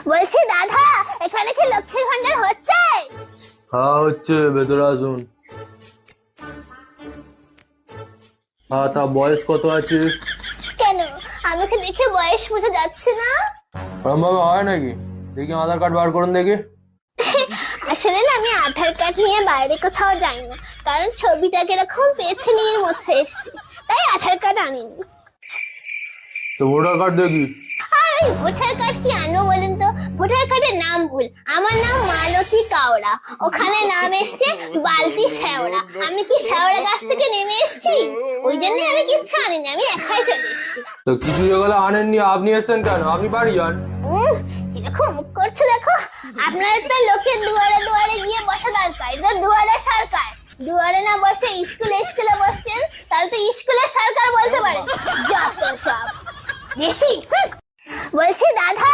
বলছি দাদা, এখানে কি লক্ষ্মীর ভান্ডার হচ্ছে? হ্যাঁ হচ্ছে, ভেতরে আসুন। হ্যাঁ, তা বয়স কত আছে? কেন, আমাকে দেখে বয়স বোঝা যাচ্ছে না? ওরম ভাবে হয় নাকি? দেখি আধার কার্ড বার করুন দেখি। আসলে না, আমি আধার কার্ড নিয়ে বাইরে কোথাও যাই না, কারণ ছবিটা কিরকম পেছনের মতো এসছে, তাই আধার কার্ড আনিনি। তো ভোটার কার্ড দেখি। আর ওই ভোটার কার্ড কি আনবো বলেন তো? ভোটার কার্ডের নাম ভুল। আমার নাম মালতী কাওড়া, ওখানে নাম এসছে বালতি শেওড়া। আমি কি শেওড়া গাছ থেকে নেমে এসছি? ওই জন্য আমি কিচ্ছু আনিনি, আমি একাই চলে এসছি। তো কিছু যেগুলো আনেননি, আপনি এসছেন কেন? আপনি বাড়ি যান। কিরকম মুখ করছে দেখো। আপনার তো লোকের দুয়ারে দুয়ারে গিয়ে বসা দরকার, এটা দুয়ারে সরকার। দুয়ারে না বসে স্কুলে স্কুলে বসছেন, তাহলে তো স্কুলের সরকার বলতে পারে। যত সব বেশি। বলছি দাদা,